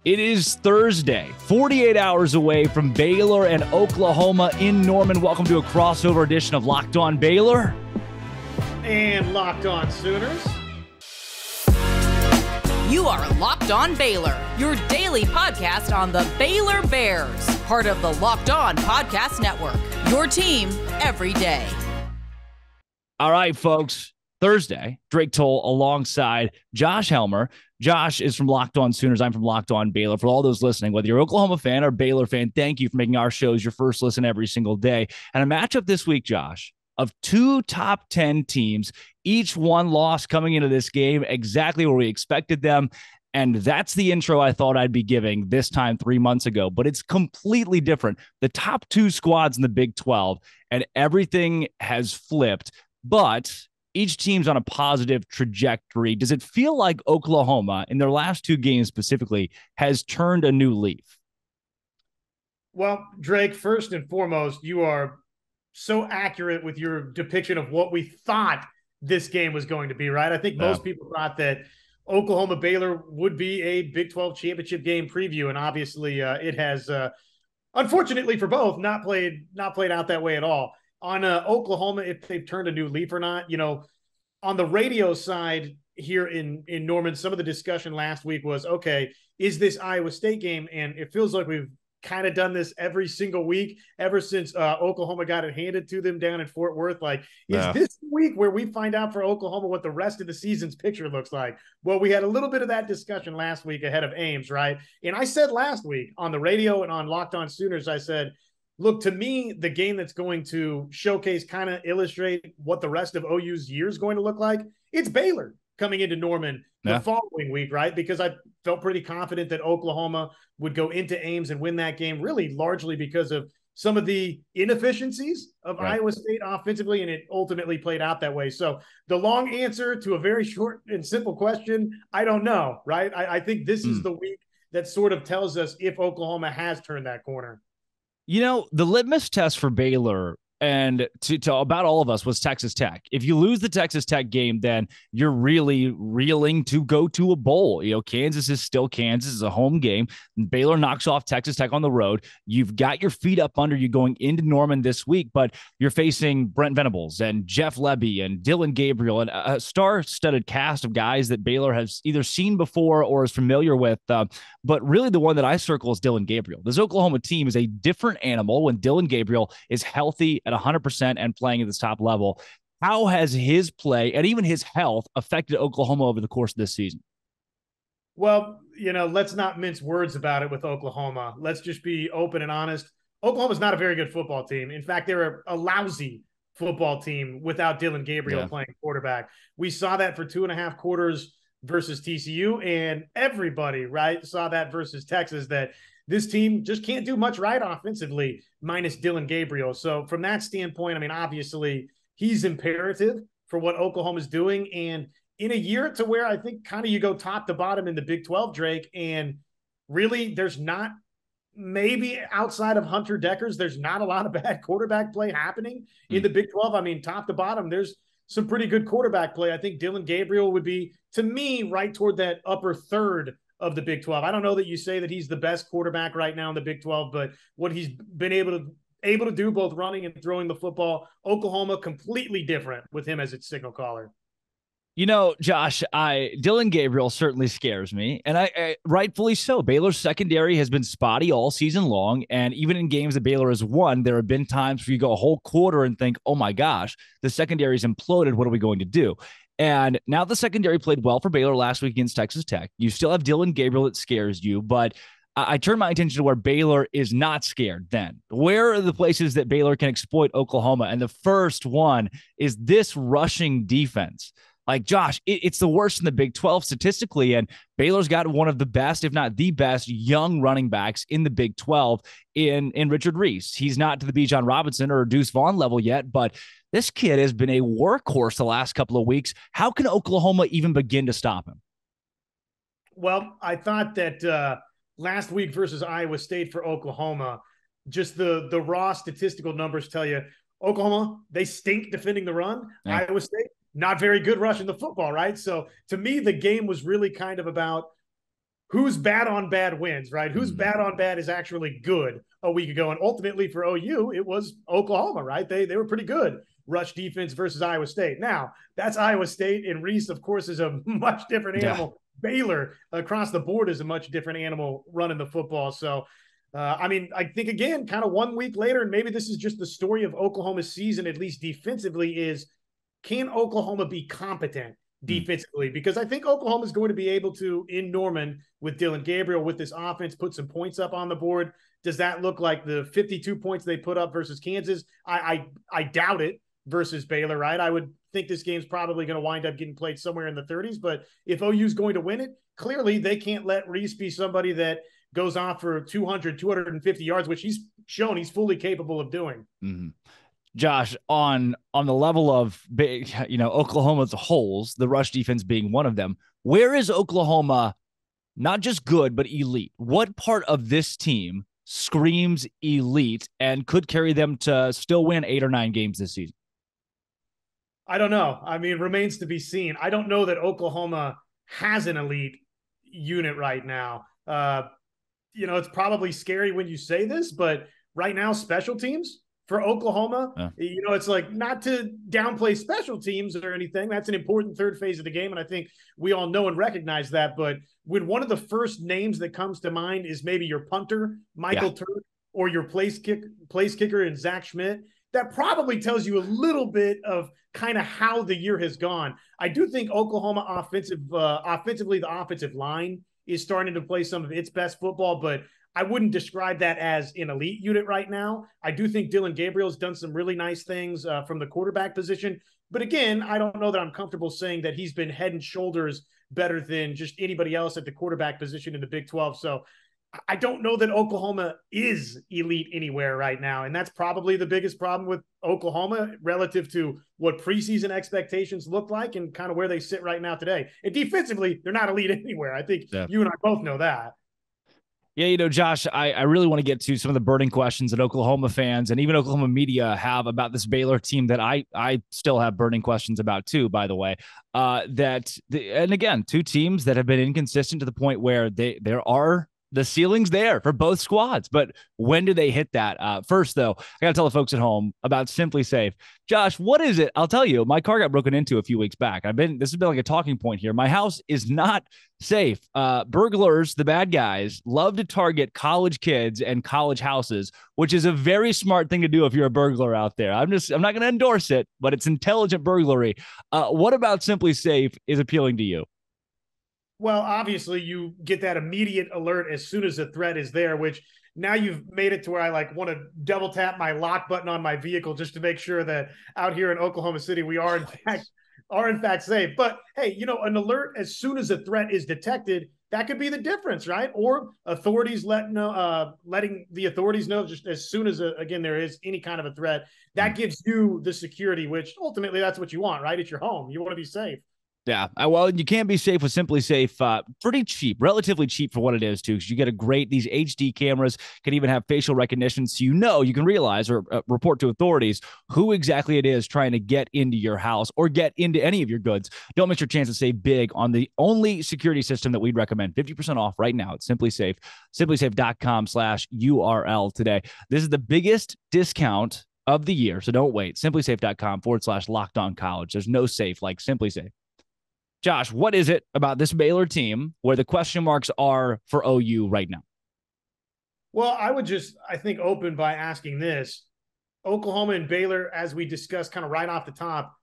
It is Thursday, 48 hours away from Baylor and Oklahoma in Norman. Welcome to a crossover edition of Locked On Baylor and Locked On Sooners. You are Locked On Baylor, your daily podcast on the Baylor Bears, part of the Locked On Podcast Network, your team every day. All right, folks. Thursday, Drake Toll alongside Josh Helmer. Josh is from Locked On Sooners. I'm from Locked On Baylor. For all those listening, whether you're an Oklahoma fan or Baylor fan, thank you for making our shows your first listen every single day. And a matchup this week, Josh, of two top 10 teams, each one loss coming into this game, exactly where we expected them. And that's the intro I thought I'd be giving this time 3 months ago, but it's completely different. The top two squads in the Big 12, and everything has flipped, but each team's on a positive trajectory. Does it feel like Oklahoma, in their last two games specifically, has turned a new leaf? Well, Drake, first and foremost, you are so accurate with your depiction of what we thought this game was going to be, right? I think most people thought that Oklahoma-Baylor would be a Big 12 championship game preview, and obviously it has, unfortunately for both, not played out that way at all. On Oklahoma, if they've turned a new leaf or not, on the radio side here in Norman, some of the discussion last week was, okay, is this Iowa State game? And it feels like we've kind of done this every single week ever since Oklahoma got it handed to them down in Fort Worth. Like, is this week where we find out for Oklahoma what the rest of the season's picture looks like? Well, we had a little bit of that discussion last week ahead of Ames, right? And I said last week on the radio and on Locked On Sooners, I said, look, to me, the game that's going to showcase, kind of illustrate what the rest of OU's year is going to look like, it's Baylor coming into Norman the following week, right? Because I felt pretty confident that Oklahoma would go into Ames and win that game, really largely because of some of the inefficiencies of Iowa State offensively, and it ultimately played out that way. So the long answer to a very short and simple question, I don't know, right? I think this is the week that sort of tells us if Oklahoma has turned that corner. The litmus test for Baylor and to about all of us was Texas Tech. If you lose the Texas Tech game, then you're really reeling to go to a bowl. Kansas is still Kansas. It's a home game. Baylor knocks off Texas Tech on the road. You've got your feet up under you going into Norman this week, but you're facing Brent Venables and Jeff Lebby and Dylan Gabriel and a star-studded cast of guys that Baylor has either seen before or is familiar with. But really the one that I circle is Dylan Gabriel. This Oklahoma team is a different animal when Dylan Gabriel is healthy at 100% and playing at this top level. How has his play and even his health affected Oklahoma over the course of this season? Well, let's not mince words about it with Oklahoma. Let's just be open and honest. Oklahoma's not a very good football team. In fact, they're a lousy football team without Dylan Gabriel playing quarterback. We saw that for 2.5 quarters versus TCU, and everybody, saw that versus Texas, that this team just can't do much right offensively minus Dylan Gabriel. So from that standpoint, obviously he's imperative for what Oklahoma's doing. And in a year to where I think kind of you go top to bottom in the Big 12, Drake, and really there's not, maybe outside of Hunter Deckers, there's not a lot of bad quarterback play happening in the Big 12. Top to bottom, there's some pretty good quarterback play. I think Dylan Gabriel would be, to me, right toward that upper third of the Big 12. I don't know that you say that he's the best quarterback right now in the Big 12, but what he's been able to do both running and throwing the football, Oklahoma completely different with him as its signal caller. Josh, Dylan Gabriel certainly scares me, and I rightfully so. Baylor's secondary has been spotty all season long, and even in games that Baylor has won, there have been times where you go a whole quarter and think, oh my gosh, the secondary's imploded. What are we going to do? And now the secondary played well for Baylor last week against Texas Tech. You still have Dylan Gabriel that scares you, but I turn my attention to where Baylor is not scared then. Where are the places that Baylor can exploit Oklahoma? And the first one is this rushing defense. Like, Josh, it's the worst in the Big 12 statistically, and Baylor's got one of the best, if not the best, young running backs in the Big 12 in Richard Reese. He's not to the Bijan Robinson or Deuce Vaughn level yet, but this kid has been a workhorse the last couple of weeks. How can Oklahoma even begin to stop him? Well, I thought that last week versus Iowa State for Oklahoma, just the raw statistical numbers tell you Oklahoma, they stink defending the run. Yeah. Iowa State, not very good rushing the football, right? So to me, the game was really kind of about who's bad on bad wins, right? Who's bad on bad is actually good a week ago. And ultimately for OU, it was Oklahoma, right? They were pretty good. Rush defense versus Iowa State. Now, that's Iowa State, and Reese, of course, is a much different animal. Yeah. Baylor across the board is a much different animal running the football. So, I think, again, kind of 1 week later, and maybe this is just the story of Oklahoma's season, at least defensively, is can Oklahoma be competent defensively? Because I think Oklahoma is going to be able to, in Norman, with Dillon Gabriel, with this offense, put some points up on the board. Does that look like the 52 points they put up versus Kansas? I doubt it. Versus Baylor, right? I would think this game's probably going to wind up getting played somewhere in the 30s, but if OU's going to win it, clearly they can't let Reese be somebody that goes off for 200, 250 yards, which he's shown he's fully capable of doing. Mm-hmm. Josh, on the level of, Oklahoma's holes, the rush defense being one of them, where is Oklahoma not just good, but elite? What part of this team screams elite and could carry them to still win 8 or 9 games this season? I don't know. Remains to be seen. I don't know that Oklahoma has an elite unit right now. It's probably scary when you say this, but right now, special teams for Oklahoma, it's like, not to downplay special teams or anything. That's an important third phase of the game, and I think we all know and recognize that. But when one of the first names that comes to mind is maybe your punter, Michael Turk, or your place kicker in Zach Schmidt, that probably tells you a little bit of kind of how the year has gone. I do think Oklahoma offensively, the offensive line is starting to play some of its best football, but I wouldn't describe that as an elite unit right now. I do think Dillon Gabriel's done some really nice things from the quarterback position. But again, I don't know that I'm comfortable saying that he's been head and shoulders better than just anybody else at the quarterback position in the Big 12. So I don't know that Oklahoma is elite anywhere right now. And that's probably the biggest problem with Oklahoma relative to what preseason expectations look like and kind of where they sit right now today. And defensively, they're not elite anywhere. I think you and I both know that. Yeah, Josh, I really want to get to some of the burning questions that Oklahoma fans and even Oklahoma media have about this Baylor team that I still have burning questions about too, by the way. And again, two teams that have been inconsistent to the point where the ceiling's there for both squads, but when do they hit that? First, though, I got to tell the folks at home about Simply Safe. Josh, what is it? I'll tell you, my car got broken into a few weeks back. This has been like a talking point here. My house is not safe. Burglars, the bad guys, love to target college kids and college houses, which is a very smart thing to do if you're a burglar out there. I'm not going to endorse it, but it's intelligent burglary. What about Simply Safe is appealing to you? Well, obviously you get that immediate alert as soon as a threat is there, which now you've made it to where I want to double tap my lock button on my vehicle just to make sure that out here in Oklahoma City, we are in fact safe. But hey, an alert as soon as a threat is detected, that could be the difference, right? Or authorities letting the authorities know just as soon as again, there is any kind of a threat that gives you the security, which ultimately that's what you want, right? It's your home. You want to be safe. Yeah, well, you can be safe with Simply Safe. Pretty cheap, relatively cheap for what it is, too, because you get these HD cameras can even have facial recognition, so you can realize or report to authorities who exactly it is trying to get into your house or get into any of your goods. Don't miss your chance to save big on the only security system that we'd recommend. 50% off right now at Simply Safe. SimplySafe.com/URL today. This is the biggest discount of the year, so don't wait. SimplySafe.com/LockedOnCollege. There's no safe like Simply Safe. Josh, what is it about this Baylor team where the question marks are for OU right now? Well, I would I think, open by asking this. Oklahoma and Baylor, as we discussed kind of right off the top,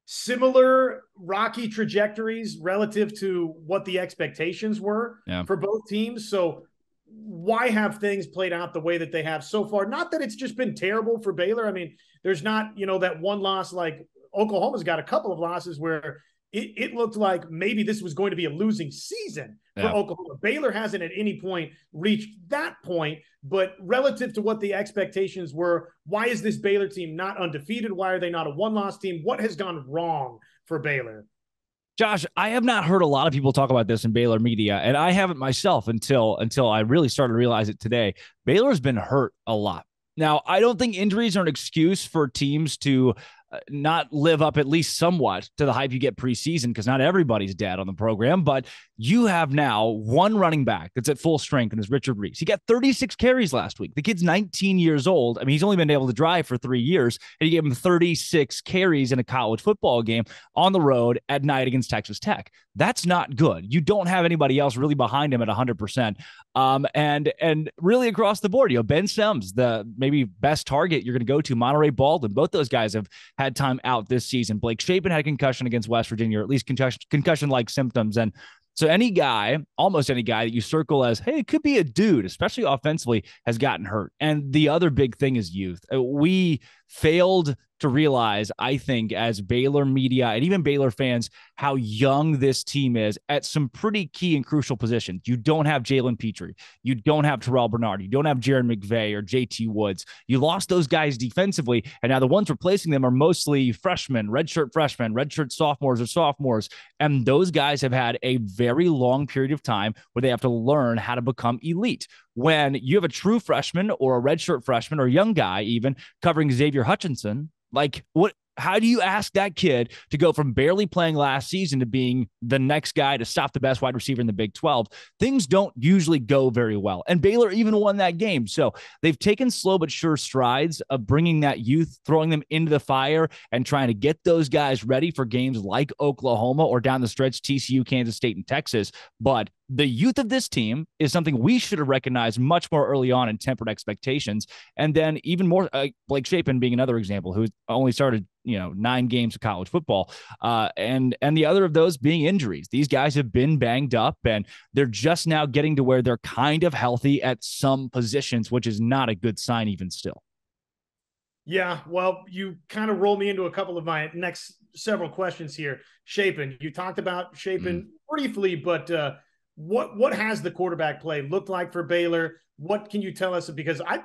similar rocky trajectories relative to what the expectations were for both teams. So why have things played out the way that they have so far? Not that it's just been terrible for Baylor. There's not, that one loss. Like Oklahoma's got a couple of losses where it looked like maybe this was going to be a losing season for Oklahoma. Baylor hasn't at any point reached that point, but relative to what the expectations were, why is this Baylor team not undefeated? Why are they not a one-loss team? What has gone wrong for Baylor? Josh, I have not heard a lot of people talk about this in Baylor media, and I haven't myself until I really started to realize it today. Baylor's been hurt a lot. Now, I don't think injuries are an excuse for teams to not live up at least somewhat to the hype you get preseason, because not everybody's dad on the program, but you have now one running back that's at full strength, and is Richard Reese. He got 36 carries last week. The kid's 19 years old. I mean, he's only been able to drive for 3 years, and he gave him 36 carries in a college football game on the road at night against Texas Tech. That's not good. You don't have anybody else really behind him at 100%. And really across the board, Ben Sims, the maybe best target you're going to go to, Monterey Baldwin. Both those guys have had time out this season. Blake Shapen had a concussion against West Virginia, or at least concussion-like symptoms. And so any guy, almost any guy that you circle as, hey, it could be a dude, especially offensively, has gotten hurt. And the other big thing is youth. We failed to realize, I think, as Baylor media and even Baylor fans, how young this team is at some pretty key and crucial positions. You don't have Jalen Petrie. You don't have Terrell Bernard. You don't have Jaron McVay or JT Woods. You lost those guys defensively, and now the ones replacing them are mostly freshmen, redshirt sophomores. And those guys have had a very long period of time where they have to learn how to become elite. When you have a true freshman or a redshirt freshman or a young guy even covering Xavier Hutchinson, like, what? How do you ask that kid to go from barely playing last season to being the next guy to stop the best wide receiver in the Big 12? Things don't usually go very well. And Baylor even won that game. So they've taken slow but sure strides of bringing that youth, throwing them into the fire, and trying to get those guys ready for games like Oklahoma or down the stretch, TCU, Kansas State, and Texas. But the youth of this team is something we should have recognized much more early on and tempered expectations. And then even more, Blake Shapen being another example, who only started 9 games of college football, and the other of those being injuries. These guys have been banged up, and they're just now getting to where they're kind of healthy at some positions, which is not a good sign even still. Yeah, well, you kind of rolled me into a couple of my next several questions here. Shapen, you talked about Shapen briefly, but what has the quarterback play looked like for Baylor? What can you tell us? Because I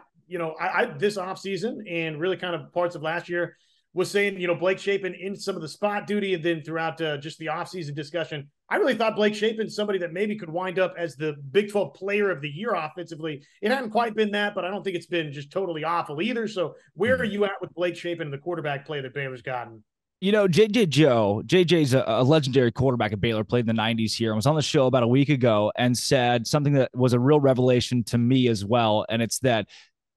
this offseason and really kind of parts of last year was saying, Blake Shapen in some of the spot duty, and then throughout just the offseason discussion, I really thought Blake Shapen, somebody that maybe could wind up as the Big 12 player of the year offensively. It hadn't quite been that, but I don't think it's been just totally awful either. So where are you at with Blake Shapen and the quarterback play that Baylor's gotten? JJ's a legendary quarterback at Baylor, played in the 90s here, and was on the show about a week ago and said something that was a real revelation to me as well. And it's that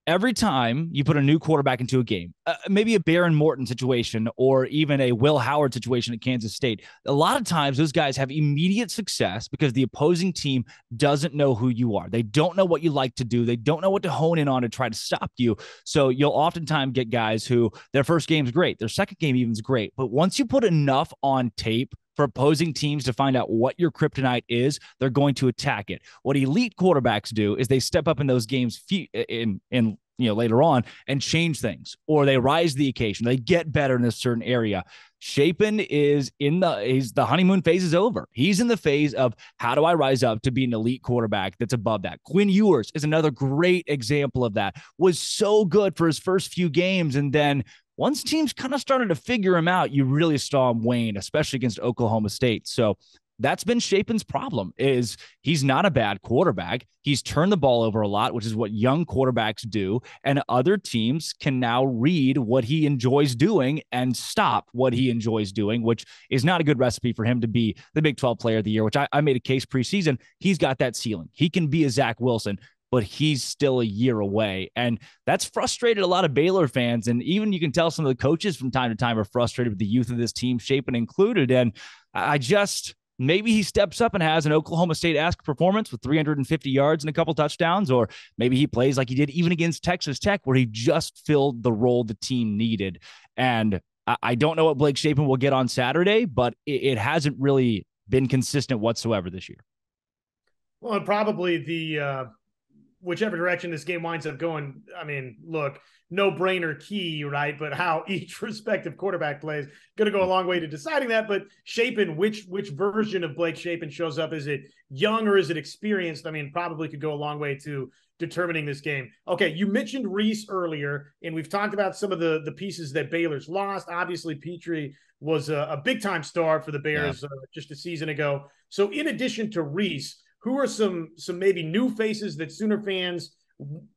every time you put a new quarterback into a game, maybe a Baron Morton situation or even a Will Howard situation at Kansas State, a lot of times those guys have immediate success because the opposing team doesn't know who you are. They don't know what you like to do. They don't know what to hone in on to try to stop you. So you'll oftentimes get guys who their first game's great, their second game even's great, but once you put enough on tape for opposing teams to find out what your kryptonite is, they're going to attack it. What elite quarterbacks do is they step up in those games later on and change things, or they rise to the occasion. They get better in a certain area. Shapen is the honeymoon phase is over. He's in the phase of, how do I rise up to be an elite quarterback that's above that? Quinn Ewers is another great example of that. Was so good for his first few games, and then once teams kind of started to figure him out, you really saw him wane, especially against Oklahoma State. So that's been Shapen's problem, is he's not a bad quarterback. He's turned the ball over a lot, which is what young quarterbacks do. And other teams can now read what he enjoys doing and stop what he enjoys doing, which is not a good recipe for him to be the Big 12 player of the year, which I made a case preseason. He's got that ceiling. He can be a Zach Wilson, but he's still a year away. And that's frustrated a lot of Baylor fans. And even you can tell some of the coaches from time to time are frustrated with the youth of this team, Shapen included. And maybe he steps up and has an Oklahoma State-esque performance with 350 yards and a couple touchdowns, or maybe he plays like he did even against Texas Tech, where he just filled the role the team needed. And I don't know what Blake Shapen will get on Saturday, but it hasn't really been consistent whatsoever this year. Well, and probably the whichever direction this game winds up going, I mean, look, no-brainer key, right? But how each respective quarterback plays going to go a long way to deciding that. But Shapen, which version of Blake Shapen shows up? Is it young or is it experienced? I mean, probably could go a long way to determining this game. Okay, you mentioned Reese earlier, and we've talked about some of the pieces that Baylor's lost. Obviously, Petrie was a big-time star for the Bears just a season ago. So in addition to Reese, who are some maybe new faces that Sooner fans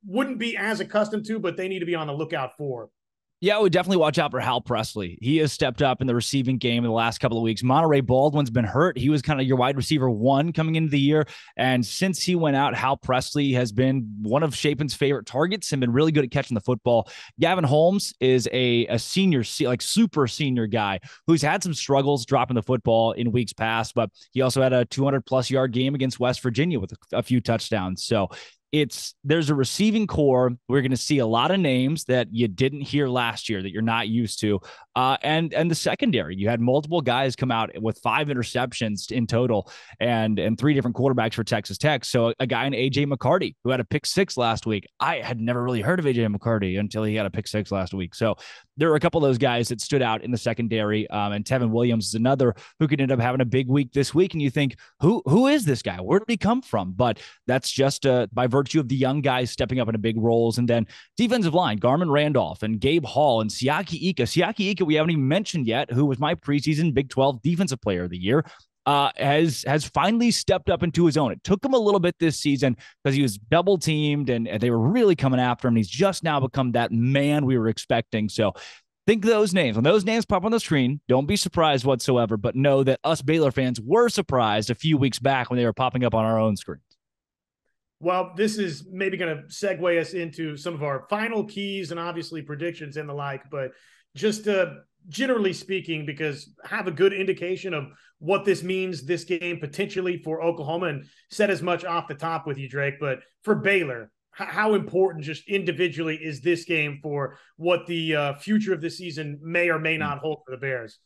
wouldn't be as accustomed to, but they need to be on the lookout for? Yeah, I would definitely watch out for Hal Presley. He has stepped up in the receiving game in the last couple of weeks. Monterey Baldwin's been hurt. He was kind of your wide receiver one coming into the year. And since he went out, Hal Presley has been one of Shapen's favorite targets and been really good at catching the football. Gavin Holmes is a senior, like super senior guy who's had some struggles dropping the football in weeks past, but he also had a 200-plus yard game against West Virginia with a few touchdowns. So there's a receiving core. We're going to see a lot of names that you didn't hear last year that you're not used to. And the secondary, you had multiple guys come out with 5 interceptions in total and 3 different quarterbacks for Texas Tech. So a guy in AJ McCarty who had a pick 6 last week. I had never really heard of AJ McCarty until he had a pick 6 last week. So there were a couple of those guys that stood out in the secondary. And Tevin Williams is another who could end up having a big week this week. And you think, who is this guy? Where did he come from? But that's just by virtue of the young guys stepping up into big roles. And then defensive line, Garmin Randolph and Gabe Hall and Siaki Ika. Siaki Ika, we haven't even mentioned yet, who was my preseason Big 12 Defensive Player of the Year, has finally stepped up into his own. It took him a little bit this season because he was double teamed and they were really coming after him. He's just now become that man we were expecting. So think those names. When those names pop on the screen, don't be surprised whatsoever, but know that us Baylor fans were surprised a few weeks back when they were popping up on our own screens. Well, this is maybe going to segue us into some of our final keys and obviously predictions and the like, but just generally speaking, because have a good indication of what this means, this game potentially for Oklahoma, and said as much off the top with you, Drake, but for Baylor, how important just individually is this game for what the future of the season may or may not hold for the Bears?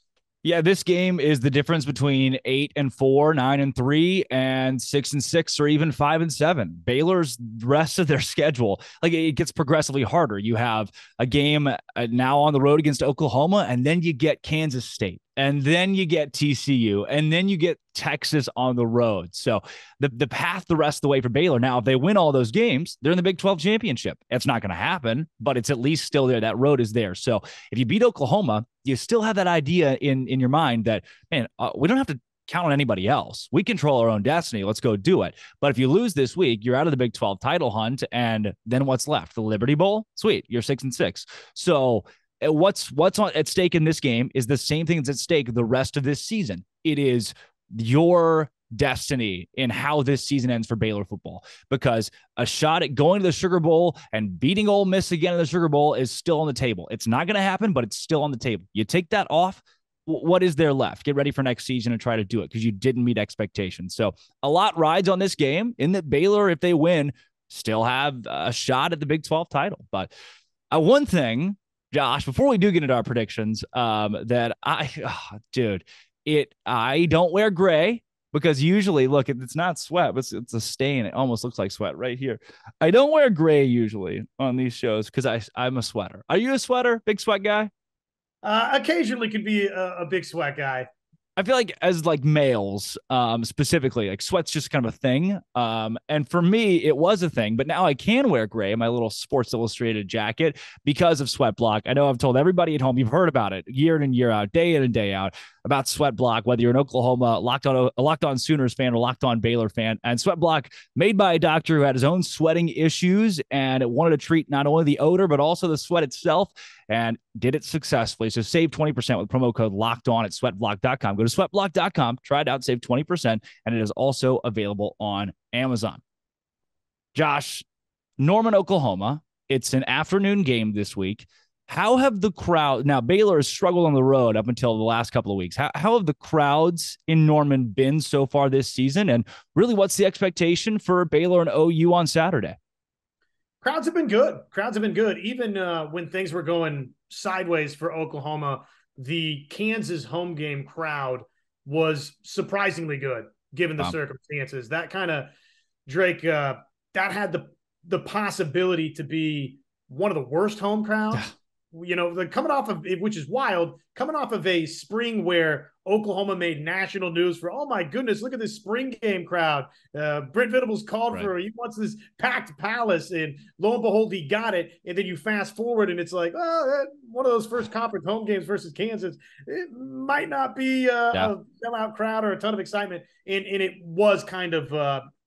Yeah, this game is the difference between 8-4, 9-3, and 6-6, or even 5-7. Baylor's rest of their schedule, like it gets progressively harder. You have a game now on the road against Oklahoma, and then you get Kansas State, and then you get TCU, and then you get Texas on the road. So the path the rest of the way for Baylor. Now, if they win all those games, they're in the Big 12 championship. It's not going to happen, but it's at least still there. That road is there. So if you beat Oklahoma, you still have that idea in your mind that, man, we don't have to count on anybody else. We control our own destiny. Let's go do it. But if you lose this week, you're out of the Big 12 title hunt. And then what's left? The Liberty Bowl? Sweet. You're 6-6. So what's at stake in this game is the same thing that's at stake the rest of this season. It is your destiny in how this season ends for Baylor football, because a shot at going to the Sugar Bowl and beating Ole Miss again in the Sugar Bowl is still on the table. It's not going to happen, but it's still on the table. You take that off, what is there left? Get ready for next season and try to do it because you didn't meet expectations. So a lot rides on this game in that Baylor, if they win, still have a shot at the Big 12 title. But one thing, Josh, before we do get into our predictions, that I don't wear gray because usually, look, it's not sweat, but it's a stain. It almost looks like sweat right here. I don't wear gray usually on these shows because I'm a sweater. Are you a sweater? Big sweat guy? Occasionally could be a big sweat guy. I feel like as like males, specifically, like sweat's just kind of a thing. And for me, it was a thing, but now I can wear gray in my little Sports Illustrated jacket because of SweatBlock. I know I've told everybody at home, you've heard about it year in and year out, day in and day out, about SweatBlock, whether you're an Oklahoma Locked On Sooners fan or Locked On Baylor fan. And SweatBlock, made by a doctor who had his own sweating issues and wanted to treat not only the odor, but also the sweat itself, and did it successfully. So save 20% with promo code Locked On at sweatblock.com. Go to sweatblock.com, try it out, save 20%, and it is also available on Amazon. Josh, Norman, Oklahoma. It's an afternoon game this week. How have the crowd, now Baylor has struggled on the road up until the last couple of weeks. How have the crowds in Norman been so far this season? And really, what's the expectation for Baylor and OU on Saturday? Crowds have been good. Even when things were going sideways for Oklahoma, the Kansas home game crowd was surprisingly good given the circumstances. That kind of, Drake, that had the possibility to be one of the worst home crowds. You know, coming off of, which is wild, coming off of a spring where Oklahoma made national news for, oh my goodness, look at this spring game crowd. Brent Venables called for, he wants this packed palace, and lo and behold, he got it. And then you fast forward and it's like, one of those first conference home games versus Kansas, it might not be a sellout crowd or a ton of excitement. And it was kind of,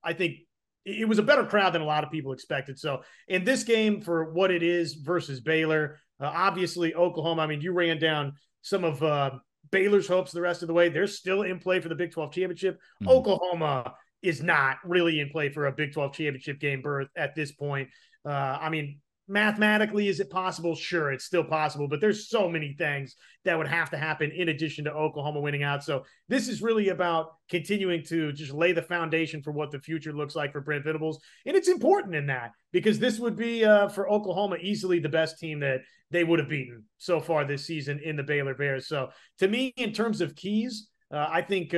I think, it was a better crowd than a lot of people expected. So in this game, for what it is versus Baylor, Obviously, Oklahoma, I mean, you ran down some of Baylor's hopes the rest of the way. They're still in play for the Big 12 championship. Mm-hmm. Oklahoma is not really in play for a Big 12 championship game berth at this point. I mean, mathematically, is it possible? Sure, it's still possible, but there's so many things that would have to happen in addition to Oklahoma winning out. So this is really about continuing to just lay the foundation for what the future looks like for Brent Venables. And it's important in that because this would be for Oklahoma easily the best team that they would have beaten so far this season in the Baylor Bears. So to me, in terms of keys, I think,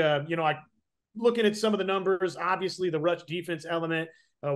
looking at some of the numbers, obviously the rush defense element,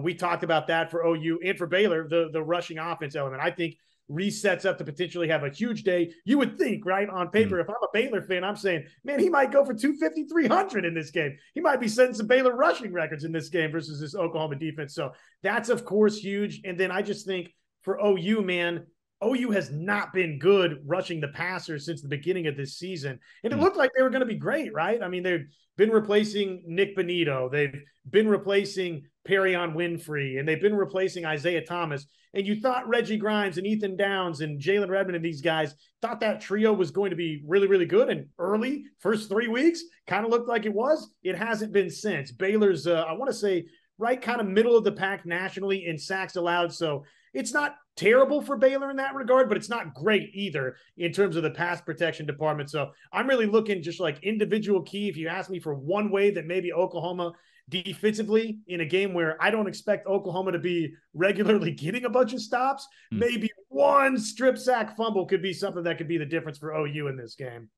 we talked about that for OU and for Baylor, the rushing offense element. I think Reese sets up to potentially have a huge day. You would think, right, on paper, if I'm a Baylor fan, I'm saying, man, he might go for 250, 300 in this game. He might be setting some Baylor rushing records in this game versus this Oklahoma defense. So that's, of course, huge. And then I just think for OU, man, OU has not been good rushing the passer since the beginning of this season. And it looked like they were going to be great, right? I mean, they've been replacing Nick Bonito. They've been replacing Perrion Winfrey, and they've been replacing Isaiah Thomas. And you thought Reggie Grimes and Ethan Downs and Jalen Redmond and these guys thought that trio was going to be really, really good. And early, first 3 weeks, kind of looked like it was. It hasn't been since. Baylor's, I want to say, right kind of middle of the pack nationally in sacks allowed. So it's not terrible for Baylor in that regard, but it's not great either in terms of the pass protection department. So I'm really looking just like individual key. If you ask me for one way that maybe Oklahoma defensively in a game where I don't expect Oklahoma to be regularly getting a bunch of stops, maybe one strip sack fumble could be something that could be the difference for OU in this game.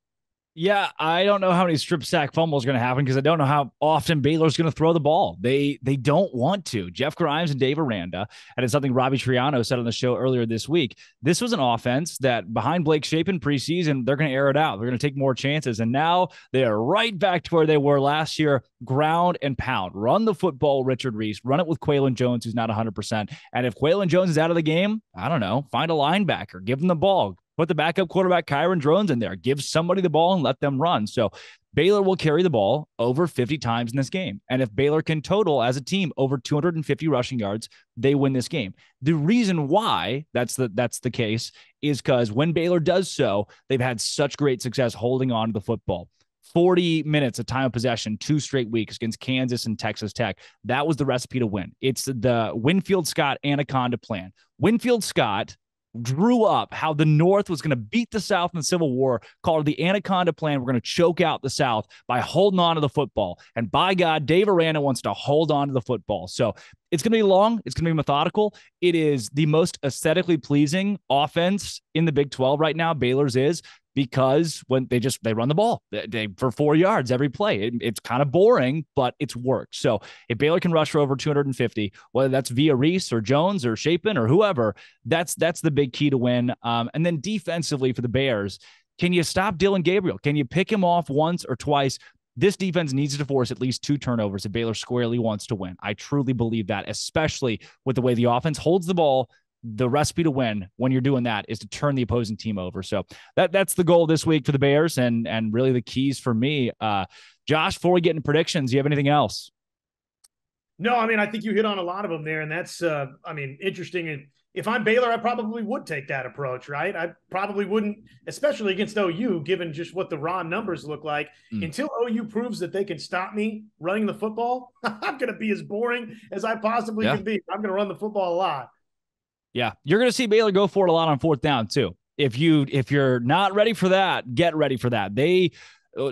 Yeah, I don't know how many strip sack fumbles are going to happen because I don't know how often Baylor's going to throw the ball. They don't want to. Jeff Grimes and Dave Aranda, and it's something Robbie Triano said on the show earlier this week. This was an offense that behind Blake Shapen preseason, they're going to air it out. They're going to take more chances. And now they are right back to where they were last year, ground and pound. Run the football, Richard Reese. Run it with Quaylon Jones, who's not 100%. And if Quaylon Jones is out of the game, I don't know, find a linebacker, give him the ball. Put the backup quarterback Kyron Drones in there. Give somebody the ball and let them run. So Baylor will carry the ball over 50 times in this game. And if Baylor can total as a team over 250 rushing yards, they win this game. The reason why that's the case is because when Baylor does so, they've had such great success holding on to the football. 40 minutes of time of possession, 2 straight weeks against Kansas and Texas Tech. That was the recipe to win. It's the Winfield Scott Anaconda plan. Winfield Scott drew up how the North was going to beat the South in the Civil War, called it the Anaconda plan. We're going to choke out the South by holding on to the football. And by God, Dave Aranda wants to hold on to the football. So it's going to be long. It's going to be methodical. It is the most aesthetically pleasing offense in the Big 12 right now. Baylor's is, because when they run the ball for 4 yards every play. It's kind of boring, but it's worked. So if Baylor can rush for over 250, whether that's via Reese or Jones or Shapen or whoever, that's the big key to win. And then defensively for the Bears, can you stop Dillon Gabriel? Can you pick him off once or twice? This defense needs to force at least 2 turnovers if Baylor squarely wants to win. I truly believe that, especially with the way the offense holds the ball. The recipe to win when you're doing that is to turn the opposing team over. So that's the goal this week for the Bears and really the keys for me. Josh, before we get into predictions, do you have anything else? No, I mean, I think you hit on a lot of them there, and that's, interesting. And if I'm Baylor, I probably would take that approach, right? I probably wouldn't, especially against OU, given just what the raw numbers look like. Until OU proves that they can stop me running the football, I'm going to be as boring as I possibly can be. I'm going to run the football a lot. Yeah, you're going to see Baylor go for it a lot on 4th down too. If you're not ready for that, get ready for that.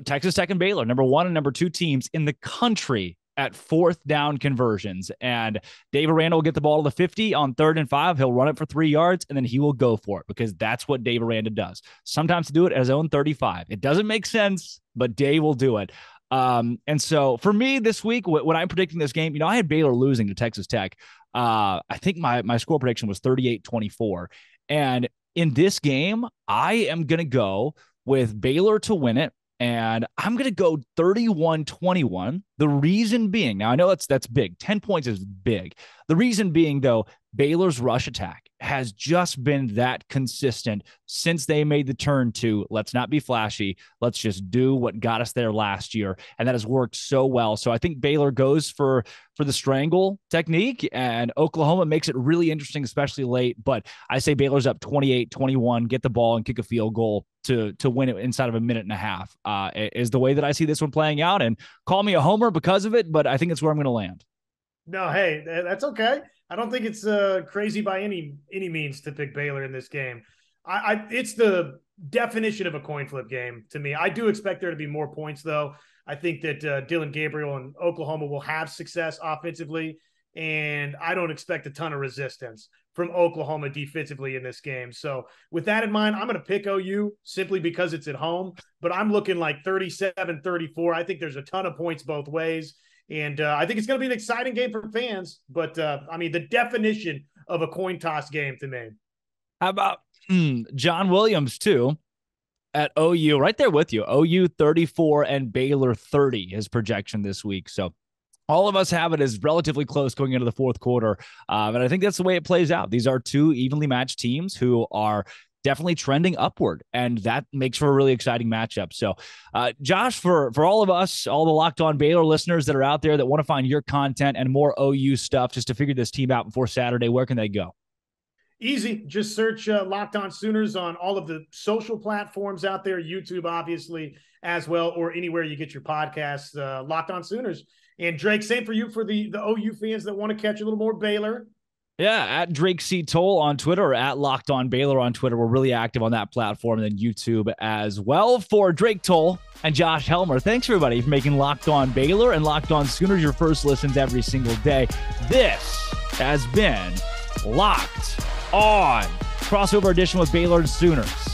Texas Tech and Baylor, number 1 and number 2 teams in the country at 4th down conversions. And Dave Aranda will get the ball to the 50 on 3rd and 5. He'll run it for 3 yards, and then he will go for it because that's what Dave Aranda does. Sometimes to do it at his own 35. It doesn't make sense, but Dave will do it. And so for me this week, when I'm predicting this game, I had Baylor losing to Texas Tech. I think my score prediction was 38-24. And in this game, I am going to go with Baylor to win it. And I'm going to go 31-21. The reason being, now I know that's big. 10 points is big. The reason being, though, Baylor's rush attack has just been that consistent since they made the turn to let's not be flashy. Let's just do what got us there last year. And that has worked so well. So I think Baylor goes for the strangle technique, and Oklahoma makes it really interesting, especially late. But I say Baylor's up 28-21, get the ball and kick a field goal to win it inside of a minute and a half is the way that I see this one playing out. And call me a homer because of it, but I think it's where I'm going to land. No, hey, that's okay. I don't think it's crazy by any means to pick Baylor in this game. It's the definition of a coin flip game to me. I do expect there to be more points, though. I think that Dillon Gabriel and Oklahoma will have success offensively, and I don't expect a ton of resistance from Oklahoma defensively in this game. So with that in mind, I'm going to pick OU simply because it's at home, but I'm looking like 37-34. I think there's a ton of points both ways. And I think it's going to be an exciting game for fans. But, I mean, the definition of a coin toss game to me. How about John Williams, too, at OU? Right there with you. OU 34 and Baylor 30, his projection this week. So all of us have it as relatively close going into the fourth quarter. And I think that's the way it plays out. These are two evenly matched teams who are definitely trending upward, and that makes for a really exciting matchup. So, Josh, for all of us, all the Locked On Baylor listeners that are out there that want to find your content and more OU stuff just to figure this team out before Saturday, where can they go? Easy. Just search Locked On Sooners on all of the social platforms out there, YouTube, obviously, as well, or anywhere you get your podcasts, Locked On Sooners. And Drake, same for you for the OU fans that want to catch a little more Baylor. Yeah, at Drake C. Toll on Twitter or at Locked On Baylor on Twitter. We're really active on that platform, and then YouTube as well. For Drake Toll and Josh Helmer, thanks everybody for making Locked On Baylor and Locked On Sooners your first listens every single day. This has been Locked On, crossover edition with Baylor and Sooners.